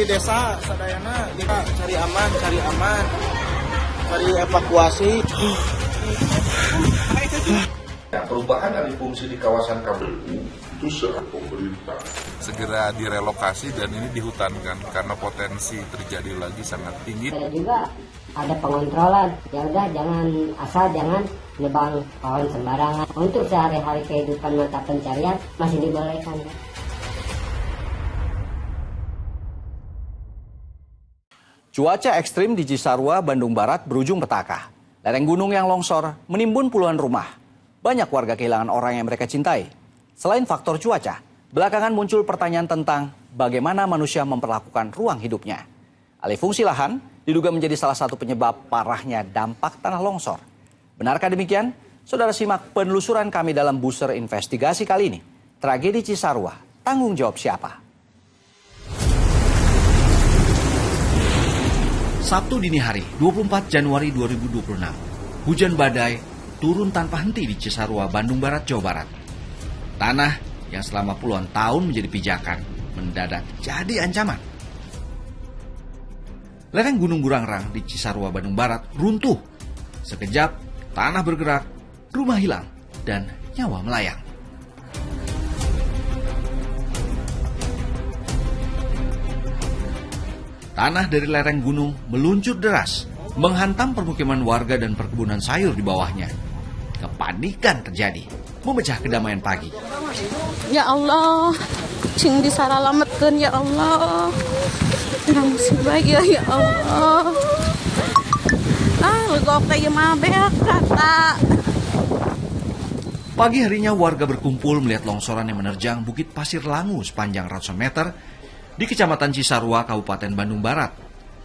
desa sadayana kita cari aman, cari evakuasi. Perubahan alih fungsi di kawasan kampung itu secara pemerintah segera direlokasi dan ini dihutankan karena potensi terjadi lagi sangat tinggi. Saya juga ada pengontrolan, ya udah jangan nebang pohon sembarangan. Untuk sehari-hari kehidupan mata pencarian masih dibolehkan. Cuaca ekstrim di Cisarua, Bandung Barat berujung petaka. Lereng gunung yang longsor menimbun puluhan rumah. Banyak warga kehilangan orang yang mereka cintai. Selain faktor cuaca, belakangan muncul pertanyaan tentang bagaimana manusia memperlakukan ruang hidupnya. Alih fungsi lahan diduga menjadi salah satu penyebab parahnya dampak tanah longsor. Benarkah demikian? Saudara simak penelusuran kami dalam booster investigasi kali ini. Tragedi Cisarua, tanggung jawab siapa? Sabtu dini hari, 24 Januari 2026. Hujan badai turun tanpa henti di Cisarua, Bandung Barat, Jawa Barat. Tanah yang selama puluhan tahun menjadi pijakan mendadak jadi ancaman. Lereng Gunung Burangrang di Cisarua, Bandung Barat runtuh. Sekejap, tanah bergerak, rumah hilang, dan nyawa melayang. Tanah dari lereng gunung meluncur deras, menghantam permukiman warga dan perkebunan sayur di bawahnya. Kepanikan terjadi, memecah kedamaian pagi. Ya Allah, cing disaralametkeun ya Allah. Ya musibah ya Allah. Legok teh mah beak kata. Pagi harinya warga berkumpul melihat longsoran yang menerjang Bukit Pasir Langu sepanjang ratusan meter di Kecamatan Cisarua, Kabupaten Bandung Barat.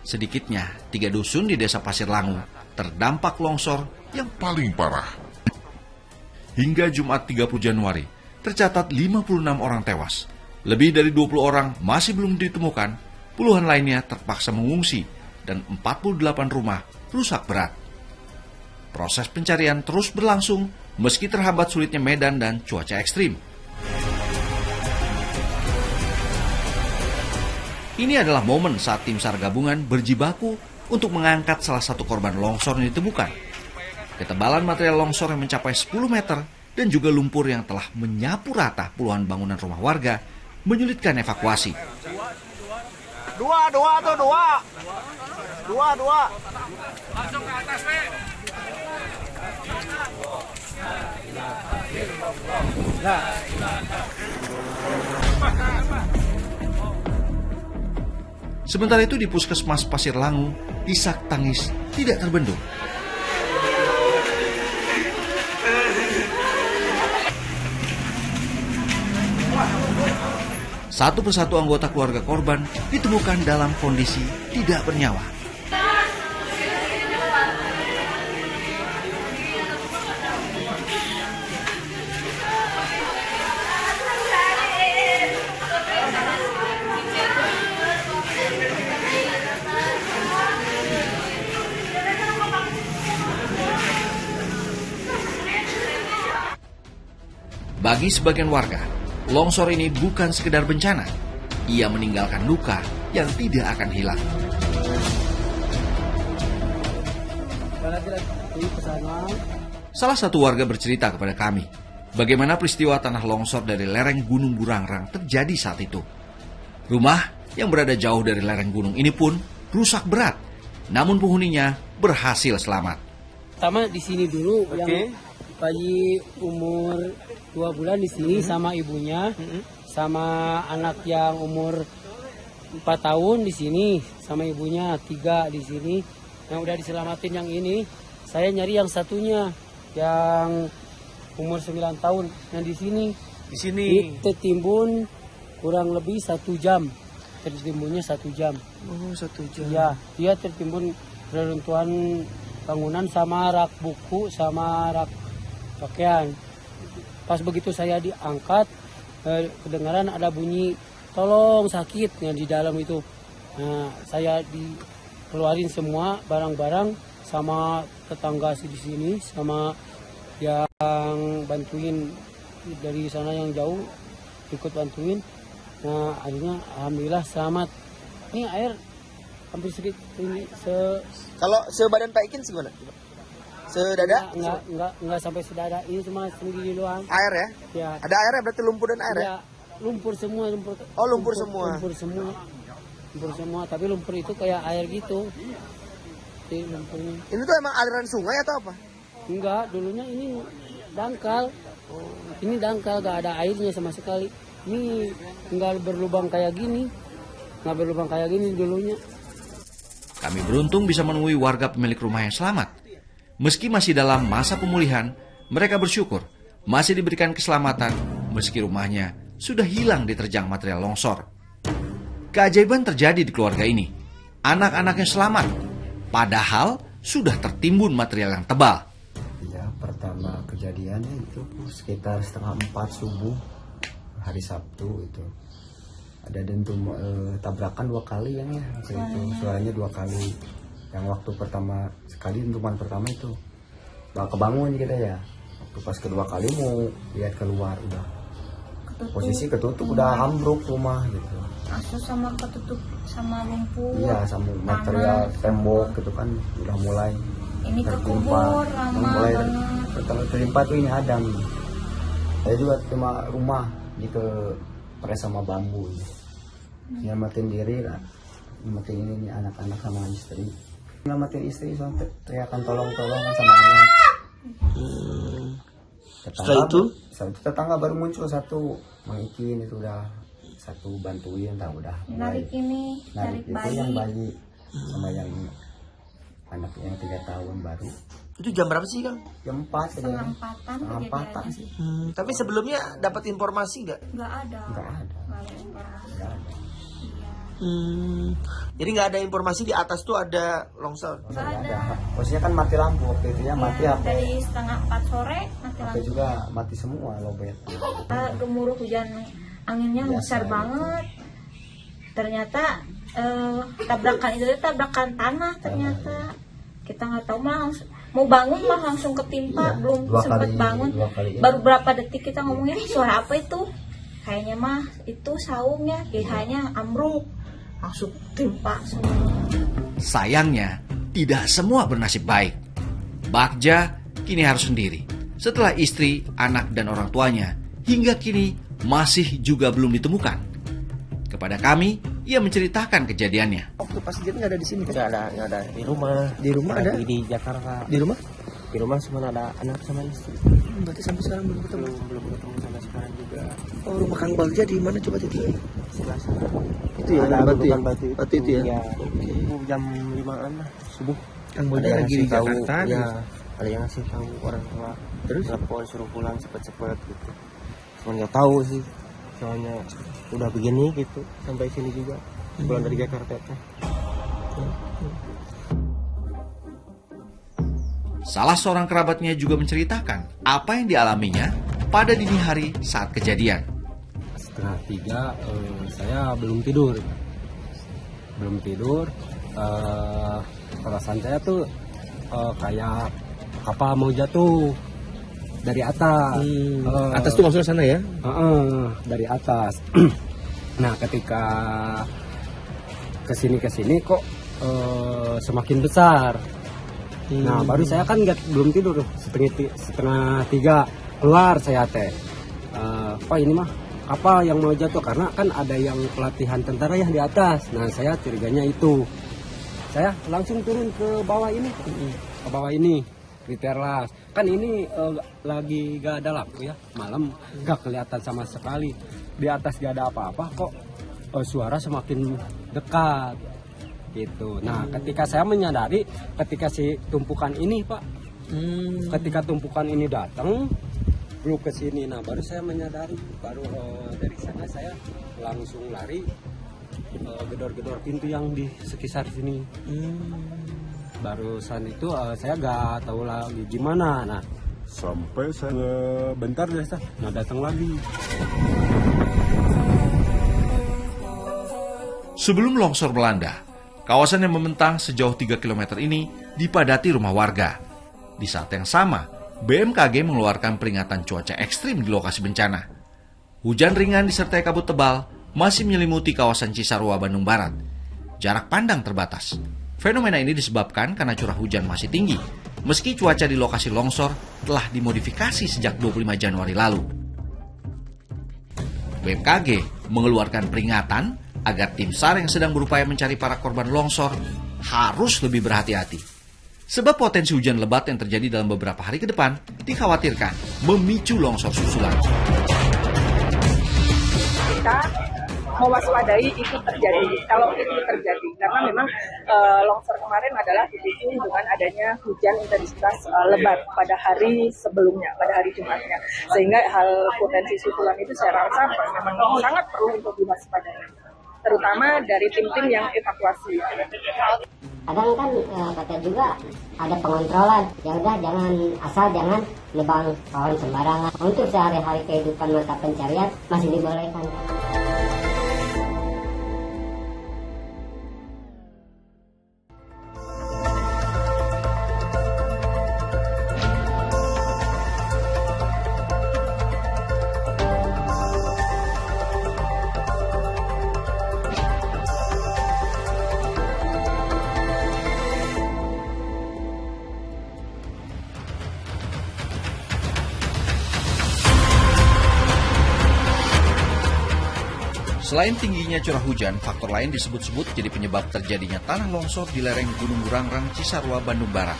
Sedikitnya 3 dusun di Desa Pasir Langu terdampak longsor yang paling parah. Hingga Jumat 30 Januari, tercatat 56 orang tewas. Lebih dari 20 orang masih belum ditemukan, puluhan lainnya terpaksa mengungsi, dan 48 rumah rusak berat. Proses pencarian terus berlangsung meski terhambat sulitnya medan dan cuaca ekstrim. Ini adalah momen saat tim SAR gabungan berjibaku untuk mengangkat salah satu korban longsor yang ditemukan. Ketebalan material longsor yang mencapai 10 meter dan juga lumpur yang telah menyapu rata puluhan bangunan rumah warga menyulitkan evakuasi. Dua. Langsung ke atas, Pak. Sementara itu di Puskesmas Pasir Langu, isak tangis tidak terbendung. Satu persatu anggota keluarga korban ditemukan dalam kondisi tidak bernyawa. Bagi sebagian warga, longsor ini bukan sekedar bencana. Ia meninggalkan luka yang tidak akan hilang. Salah satu warga bercerita kepada kami bagaimana peristiwa tanah longsor dari lereng Gunung Burangrang terjadi saat itu. Rumah yang berada jauh dari lereng gunung ini pun rusak berat, namun penghuninya berhasil selamat. Pertama di sini dulu yang bayi umur 2 bulan di sini sama ibunya, sama anak yang umur 4 tahun di sini sama ibunya, 3 di sini. Yang udah diselamatin yang ini, saya nyari yang satunya yang umur 9 tahun yang di sini. Di sini tertimbun kurang lebih 1 jam. Tertimbunnya 1 jam. Oh, 1 jam. Ya, dia tertimbun reruntuhan bangunan sama rak buku sama rak pakaian. Pas begitu saya diangkat, kedengaran ada bunyi tolong sakit yang di dalam itu. Nah, saya dikeluarin semua barang-barang sama tetangga di sini sama yang bantuin dari sana yang jauh ikut bantuin. Nah, akhirnya alhamdulillah selamat. Ini air hampir sedikit ini Kalau sebadan Pak Ikin segimana? Sedada? enggak sampai sedada. Ini cuma segini doang. Air ya? Ya. Ada airnya berarti lumpur dan air ya? Ya, lumpur semua, lumpur. Oh, lumpur semua. Lumpur semua. Lumpur semua, tapi lumpur itu kayak air gitu. Jadi lumpurnya. Ini tuh emang aliran sungai atau apa? Enggak, dulunya ini dangkal. Ini dangkal, gak ada airnya sama sekali. Ini enggak berlubang kayak gini. Enggak berlubang kayak gini dulunya. Kami beruntung bisa menemui warga pemilik rumah yang selamat. Meski masih dalam masa pemulihan, mereka bersyukur masih diberikan keselamatan meski rumahnya sudah hilang diterjang material longsor. Keajaiban terjadi di keluarga ini. Anak-anaknya selamat, padahal sudah tertimbun material yang tebal. Ya, pertama kejadiannya itu sekitar 3:30 subuh hari Sabtu itu. Ada dentum tabrakan 2 kali yang ya, itu suaranya 2 kali. Yang waktu pertama sekali dentuman pertama itu gak kebangun kita ya. Waktu pas kedua kali mau lihat keluar udah posisi ketutup, udah ambruk rumah gitu. Asu sama ketutup sama lumpur. Iya, sama material tembok gitu kan udah mulai Ini tertimpa. kekubur lama Mulai banget. setelah tertimpa tuh ini Adam. Saya juga cuma rumah di ke pres sama bambu. Nyelamatin diri lah. Nyelamatin ini anak-anak sama istri. Nyelamatin istri sampai teriakan tolong-tolong sama anak. Setelah itu tetangga baru muncul satu mengikin itu udah satu bantuin dah udah mulai Narik ini, narik narik itu bayi. yang bayi sama yang anak yang 3 tahun baru. itu jam berapa sih, Kang? Jam 4 Setengah empatan kejadiannya. sih. Tapi sebelumnya dapat informasi nggak? Nggak ada. Nggak ada. Nggak ada informasi. Nggak ada. Jadi nggak ada informasi di atas tuh ada longsor. Nggak ada. Posisinya kan mati lampu waktu itu ya, mati Ya, HP. dari 3:30 sore mati HP lampu. juga mati semua lobet. Gemuruh hujan anginnya Biasa besar gitu. banget. Ternyata tabrakan itu tabrakan tanah ternyata. Kita nggak tahu mah mau bangun mah langsung ketimpa, Iya, belum 2 sempat kali- bangun. 2 kali ya. Baru berapa detik kita ngomongin suara apa itu? Kayaknya mah itu saungnya, kayaknya ambruk. Langsung timpa semua. Sayangnya, tidak semua bernasib baik. Bagja kini harus sendiri setelah istri, anak, dan orang tuanya hingga kini masih juga belum ditemukan. Kepada kami, ia menceritakan kejadiannya. Waktu pas kejadian nggak ada di sini kan? Nggak ada di rumah. Di rumah ada? Lagi di Jakarta. Di rumah? Di rumah cuma ada anak sama istri. Berarti sampai sekarang belum ketemu. Belum ketemu sampai sekarang juga. Oh, rumah Kang Bagja di mana coba jadi? Sebelah sana. Itu ya, Ada batu ya? gundukan batu Itu ya? Iya. Itu jam 5-an lah subuh. Kang Ada Bagja yang lagi di ngasih tahu, Jakarta. ya. Ada yang ngasih tahu orang tua. Terus? Telepon suruh pulang cepet-cepet gitu. Cuman nggak tahu sih. Soalnya udah begini gitu sampai sini juga. Pulang dari Jakarta teh. Salah seorang kerabatnya juga menceritakan apa yang dialaminya pada dini hari saat kejadian. 2:30 saya belum tidur. Perasaan saya tuh kayak kapal mau jatuh dari atas. Atas tuh maksudnya sana ya? Dari atas. Nah, ketika kesini kok semakin besar. Nah, baru saya kan belum tidur, setengah 3 keluar saya teh. Oh ini mah apa yang mau jatuh, karena kan ada yang pelatihan tentara ya di atas. Nah, saya curiganya itu. Saya langsung turun ke bawah ini, di teras. Kan ini lagi gak ada lampu ya, malam gak kelihatan sama sekali. Di atas gak ada apa-apa kok suara semakin dekat gitu. Nah, ketika saya menyadari ketika si tumpukan ini Pak, ketika tumpukan ini datang belum ke sini, nah baru saya menyadari, baru dari sana saya langsung lari gedor-gedor pintu yang di sekitar sini. Barusan itu saya gak tahu lagi gimana. Nah, sampai saya bentar deh, nah datang lagi. Sebelum longsor melanda, kawasan yang membentang sejauh 3 km ini dipadati rumah warga. Di saat yang sama, BMKG mengeluarkan peringatan cuaca ekstrim di lokasi bencana. Hujan ringan disertai kabut tebal masih menyelimuti kawasan Cisarua, Bandung Barat. jarak pandang terbatas. Fenomena ini disebabkan karena curah hujan masih tinggi, meski cuaca di lokasi longsor telah dimodifikasi sejak 25 Januari lalu. BMKG mengeluarkan peringatan agar tim SAR yang sedang berupaya mencari para korban longsor harus lebih berhati-hati. Sebab potensi hujan lebat yang terjadi dalam beberapa hari ke depan dikhawatirkan memicu longsor susulan. Kita mewaspadai itu terjadi, kalau itu terjadi, karena memang longsor kemarin adalah dipicu dengan adanya hujan intensitas lebat pada hari sebelumnya, pada hari Jumatnya, sehingga hal potensi susulan itu saya rasa memang sangat perlu untuk diwaspadai, terutama dari tim-tim yang evakuasi. Kadang kan kata juga ada pengontrolan, ya udah jangan nebang pohon sembarangan. Untuk sehari-hari kehidupan mata pencarian masih dibolehkan. Selain tingginya curah hujan, faktor lain disebut-sebut jadi penyebab terjadinya tanah longsor di lereng Gunung Burangrang, Cisarua, Bandung Barat.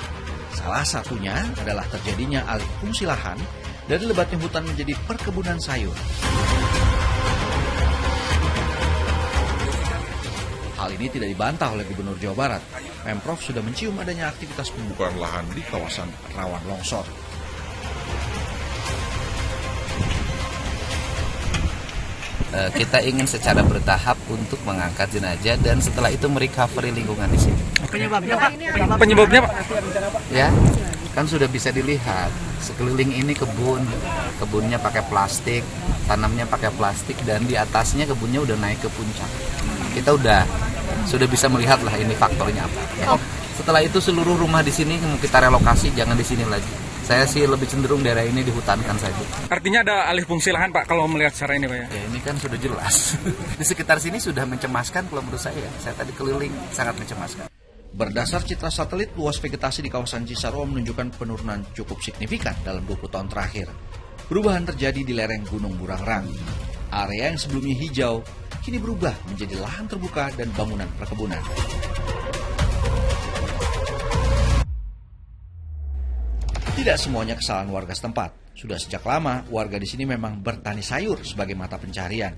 Salah satunya adalah terjadinya alih fungsi lahan dari lebatnya hutan menjadi perkebunan sayur. Hal ini tidak dibantah oleh Gubernur Jawa Barat. Pemprov sudah mencium adanya aktivitas pembukaan lahan di kawasan rawan longsor. Kita ingin secara bertahap untuk mengangkat jenazah dan setelah itu merecovery lingkungan di sini. Penyebabnya Pak? Penyebabnya Pak? Ya, kan sudah bisa dilihat sekeliling ini kebunnya pakai plastik, tanamnya pakai plastik dan di atasnya kebunnya udah naik ke puncak. Kita sudah bisa melihat lah ini faktornya apa. Ya. Setelah itu seluruh rumah di sini mau kita relokasi, jangan di sini lagi. Saya sih lebih cenderung daerah ini dihutankan saja. Artinya ada alih fungsi lahan Pak kalau melihat secara ini Pak ya? Ya ini kan sudah jelas. Di sekitar sini sudah mencemaskan kalau menurut saya. Saya tadi keliling sangat mencemaskan. Berdasar citra satelit, luas vegetasi di kawasan Cisarua menunjukkan penurunan cukup signifikan dalam 20 tahun terakhir. Perubahan terjadi di lereng Gunung Burangrang. Area yang sebelumnya hijau kini berubah menjadi lahan terbuka dan bangunan perkebunan. Tidak semuanya kesalahan warga setempat. Sudah sejak lama, warga di sini memang bertani sayur sebagai mata pencarian.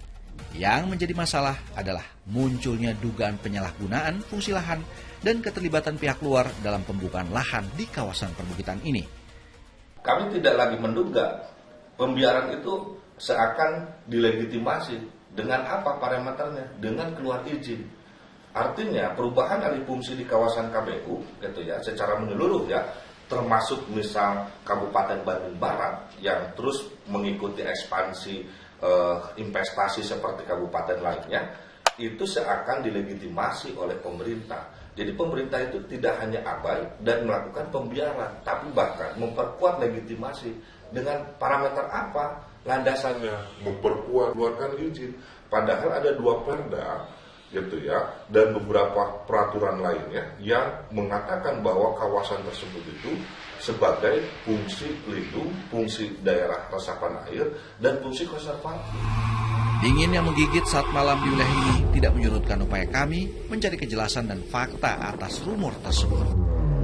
Yang menjadi masalah adalah munculnya dugaan penyalahgunaan fungsi lahan dan keterlibatan pihak luar dalam pembukaan lahan di kawasan perbukitan ini. Kami tidak lagi menduga pembiaran itu seakan dilegitimasi. Dengan apa parameternya? Dengan keluar izin. Artinya perubahan alih fungsi di kawasan KBU gitu ya, secara menyeluruh ya, termasuk misal Kabupaten Bandung Barat yang terus mengikuti ekspansi investasi seperti kabupaten lainnya, itu seakan dilegitimasi oleh pemerintah. Jadi pemerintah itu tidak hanya abai dan melakukan pembiaran, tapi bahkan memperkuat legitimasi. Dengan parameter apa? Landasannya memperkuat keluarkan izin. Padahal ada 2 perda gitu ya, dan beberapa peraturan lainnya yang mengatakan bahwa kawasan tersebut itu sebagai fungsi pelindung, fungsi daerah resapan air, dan fungsi konservasi. Dingin yang menggigit saat malam di wilayah ini tidak menyurutkan upaya kami mencari kejelasan dan fakta atas rumor tersebut.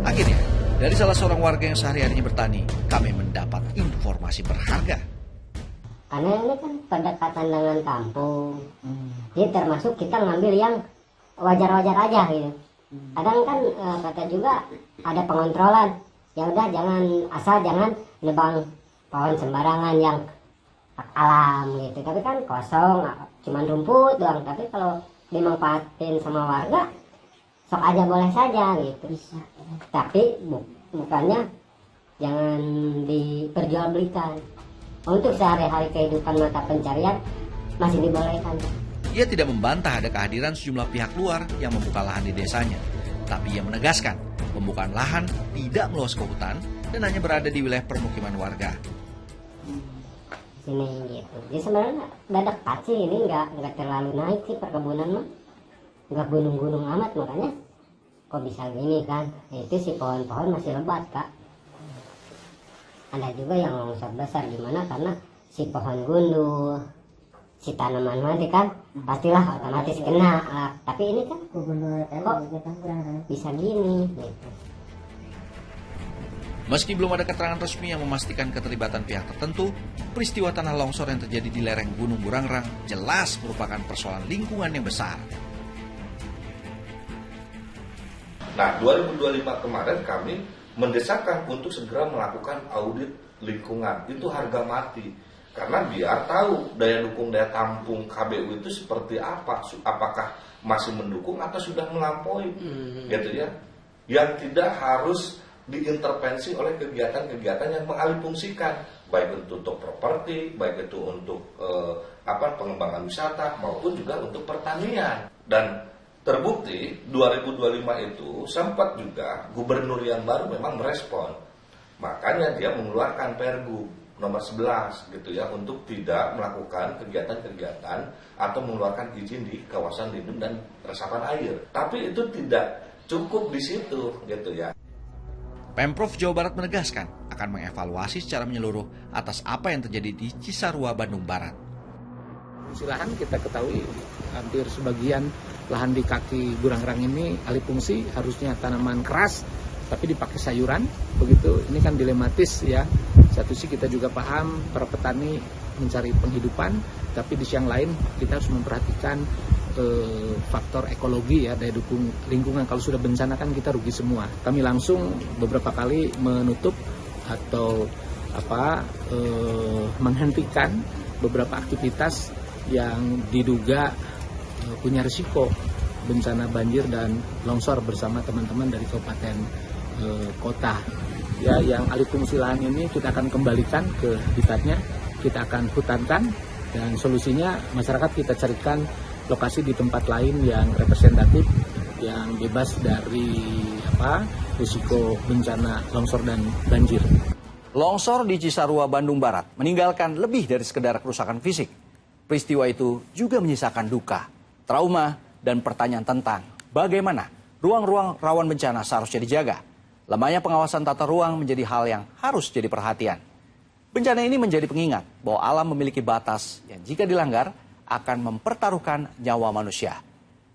Akhirnya, dari salah seorang warga yang sehari-harinya bertani, kami mendapat informasi berharga. Karena ini kan pendekatan dengan kampung, jadi termasuk kita ngambil yang wajar-wajar aja gitu. Kadang kan kata juga ada pengontrolan, ya udah jangan nebang pohon sembarangan yang alam gitu. Tapi kan kosong, cuman rumput doang. Tapi kalau dimanfaatin sama warga, sok aja boleh saja gitu. Tapi bukannya jangan diperjualbelikan. Untuk sehari-hari kehidupan mata pencarian masih dibolehkan. Ia tidak membantah ada kehadiran sejumlah pihak luar yang membuka lahan di desanya. Tapi ia menegaskan pembukaan lahan tidak meluas ke hutan dan hanya berada di wilayah permukiman warga. Sini gitu. Jadi sebenarnya udah dekat sih, ini nggak terlalu naik sih perkebunan mah. nggak gunung-gunung amat, makanya kok bisa gini kan. Itu si pohon-pohon masih lebat Kak. Ada juga yang longsor besar, gimana karena si pohon gundul, si tanaman mati kan pastilah otomatis kena. Tapi ini kan kok bisa gini gitu. Meski belum ada keterangan resmi yang memastikan keterlibatan pihak tertentu, peristiwa tanah longsor yang terjadi di lereng Gunung Burangrang jelas merupakan persoalan lingkungan yang besar. Nah, 2025 kemarin kami mendesakkan untuk segera melakukan audit lingkungan. Itu harga mati. Karena biar tahu daya dukung daya tampung KBU itu seperti apa. Apakah masih mendukung atau sudah melampaui. Gitu ya. Yang tidak harus diintervensi oleh kegiatan-kegiatan yang mengalihfungsikan, baik itu untuk properti, baik itu untuk pengembangan wisata maupun juga untuk pertanian. Dan terbukti 2025 itu sempat juga gubernur yang baru memang merespon, makanya dia mengeluarkan Pergub nomor 11 gitu ya, untuk tidak melakukan kegiatan-kegiatan atau mengeluarkan izin di kawasan lindung dan resapan air. Tapi itu tidak cukup di situ gitu ya. Pemprov Jawa Barat menegaskan akan mengevaluasi secara menyeluruh atas apa yang terjadi di Cisarua, Bandung Barat. Fungsi lahan kita ketahui hampir sebagian lahan di kaki Burangrang ini alih fungsi, harusnya tanaman keras tapi dipakai sayuran begitu. Ini kan dilematis ya. Satu sih kita juga paham para petani mencari penghidupan, tapi di siang lain kita harus memperhatikan faktor ekologi ya, daya dukung lingkungan. Kalau sudah bencana kan kita rugi semua. Kami langsung beberapa kali menutup atau menghentikan beberapa aktivitas yang diduga punya risiko bencana banjir dan longsor bersama teman-teman dari kabupaten kota. Ya, yang alih fungsi lahan ini kita akan kembalikan ke habitatnya, kita akan hutankan, dan solusinya masyarakat kita carikan lokasi di tempat lain yang representatif, yang bebas dari risiko bencana longsor dan banjir. Longsor di Cisarua, Bandung Barat meninggalkan lebih dari sekedar kerusakan fisik. Peristiwa itu juga menyisakan duka, trauma, dan pertanyaan tentang bagaimana ruang-ruang rawan bencana seharusnya dijaga. Lemahnya pengawasan tata ruang menjadi hal yang harus jadi perhatian. Bencana ini menjadi pengingat bahwa alam memiliki batas yang jika dilanggar akan mempertaruhkan nyawa manusia.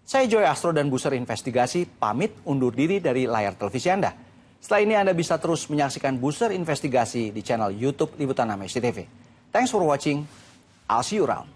Saya Joy Astro dan Buser Investigasi pamit undur diri dari layar televisi Anda. Setelah ini Anda bisa terus menyaksikan Buser Investigasi di channel YouTube Liputan 6 SCTV. Thanks for watching. I'll see you around.